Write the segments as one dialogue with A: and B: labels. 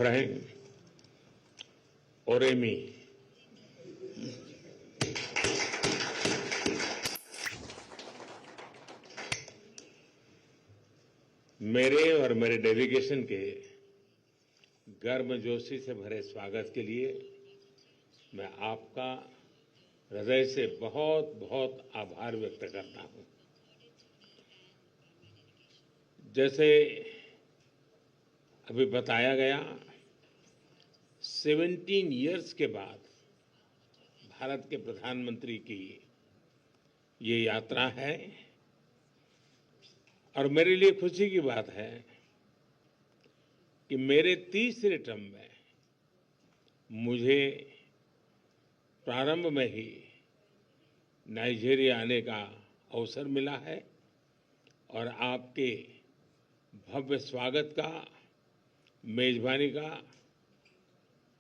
A: Frank Oremi. मेरे और मेरे डेलीगेशन के गर्मजोशी से भरे स्वागत के लिए मैं आपका हृदय से बहुत बहुत आभार व्यक्त करता हूं। जैसे अभी बताया गया, 17 इयर्स के बाद भारत के प्रधानमंत्री की ये यात्रा है और मेरे लिए खुशी की बात है कि मेरे तीसरे टर्म में मुझे प्रारंभ में ही नाइजीरिया आने का अवसर मिला है और आपके भव्य स्वागत का, मेजबानी का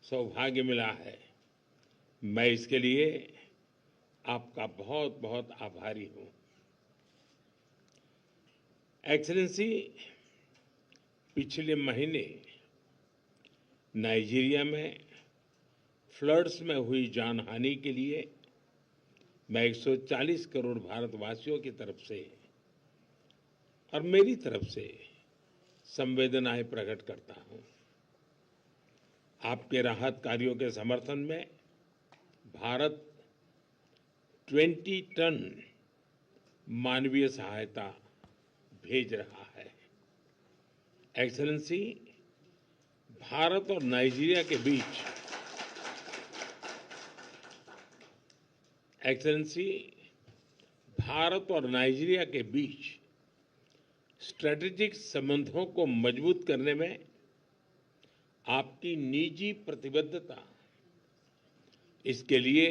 A: सौभाग्य मिला है। मैं इसके लिए आपका बहुत बहुत आभारी हूं। एक्सेलेंसी, पिछले महीने नाइजीरिया में फ्लड्स में हुई जानहानि के लिए मैं 140 करोड़ भारतवासियों की तरफ से और मेरी तरफ से संवेदनाएं प्रकट करता हूं। आपके राहत कार्यों के समर्थन में भारत 20 टन मानवीय सहायता भेज रहा है। एक्सेलेंसी, भारत और नाइजीरिया के बीच स्ट्रेटेजिक संबंधों को मजबूत करने में आपकी निजी प्रतिबद्धता, इसके लिए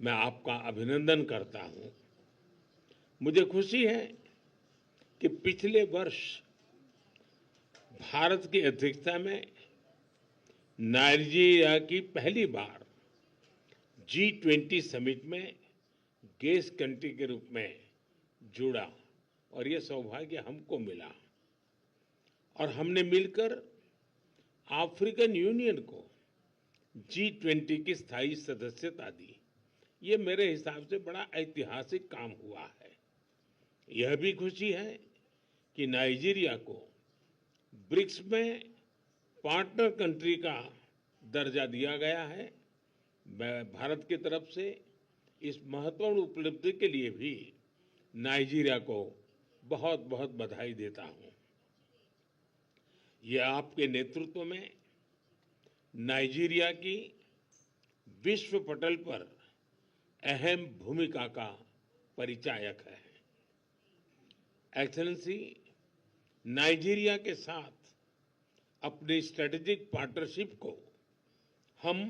A: मैं आपका अभिनंदन करता हूं। मुझे खुशी है कि पिछले वर्ष भारत की अध्यक्षता में नाइजीरिया की पहली बार G20 समिट में गेस्ट कंट्री के रूप में जुड़ा और ये सौभाग्य हमको मिला और हमने मिलकर अफ्रीकन यूनियन को G20 की स्थायी सदस्यता दी। ये मेरे हिसाब से बड़ा ऐतिहासिक काम हुआ है। यह भी खुशी है कि नाइजीरिया को ब्रिक्स में पार्टनर कंट्री का दर्जा दिया गया है। मैं भारत की तरफ से इस महत्वपूर्ण उपलब्धि के लिए भी नाइजीरिया को बहुत बहुत बधाई देता हूं। यह आपके नेतृत्व में नाइजीरिया की विश्व पटल पर अहम भूमिका का परिचायक है। एक्सेलेंसी, नाइजीरिया के साथ अपनी स्ट्रेटेजिक पार्टनरशिप को हम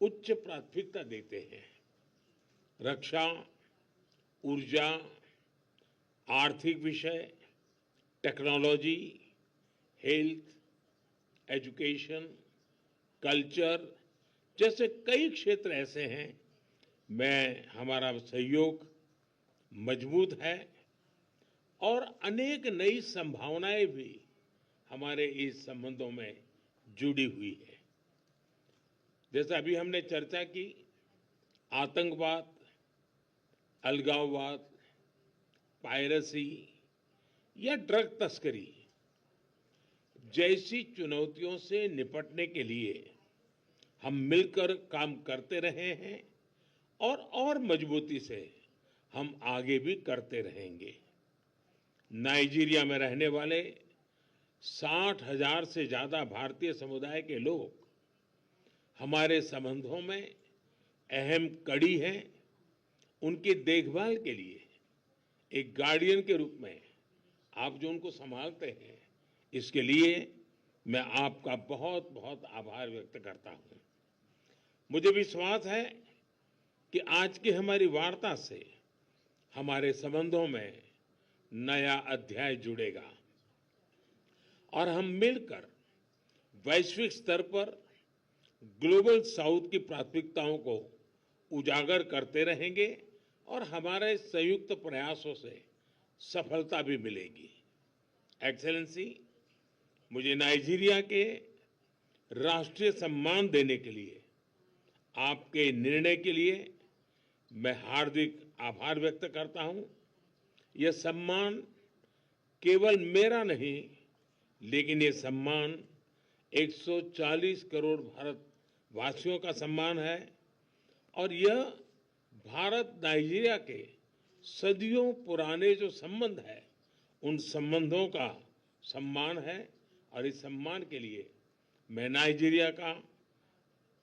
A: उच्च प्राथमिकता देते हैं। रक्षा, ऊर्जा, आर्थिक विषय, टेक्नोलॉजी, हेल्थ, एजुकेशन, कल्चर जैसे कई क्षेत्र ऐसे हैं हमारा सहयोग मजबूत है और अनेक नई संभावनाएं भी हमारे इस संबंधों में जुड़ी हुई है। जैसे अभी हमने चर्चा की, आतंकवाद, अलगाववाद, पायरेसी या ड्रग तस्करी जैसी चुनौतियों से निपटने के लिए हम मिलकर काम करते रहे हैं और मजबूती से हम आगे भी करते रहेंगे। नाइजीरिया में रहने वाले 60,000 से ज्यादा भारतीय समुदाय के लोग हमारे संबंधों में अहम कड़ी हैं। उनकी देखभाल के लिए एक गार्डियन के रूप में आप जो उनको संभालते हैं, इसके लिए मैं आपका बहुत बहुत आभार व्यक्त करता हूं। मुझे विश्वास है कि आज की हमारी वार्ता से हमारे संबंधों में नया अध्याय जुड़ेगा और हम मिलकर वैश्विक स्तर पर ग्लोबल साउथ की प्राथमिकताओं को उजागर करते रहेंगे और हमारे संयुक्त प्रयासों से सफलता भी मिलेगी। एक्सेलेंसी, मुझे नाइजीरिया के राष्ट्रीय सम्मान देने के लिए, आपके निर्णय के लिए मैं हार्दिक आभार व्यक्त करता हूं। यह सम्मान केवल मेरा नहीं, लेकिन ये सम्मान 140 करोड़ भारतवासियों का सम्मान है और यह भारत नाइजीरिया के सदियों पुराने जो संबंध है, उन संबंधों का सम्मान है और इस सम्मान के लिए मैं नाइजीरिया का,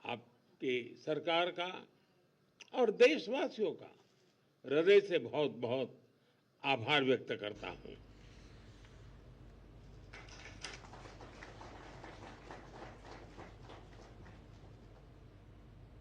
A: आपकी सरकार का और देशवासियों का हृदय से बहुत बहुत आभार व्यक्त करता हूं।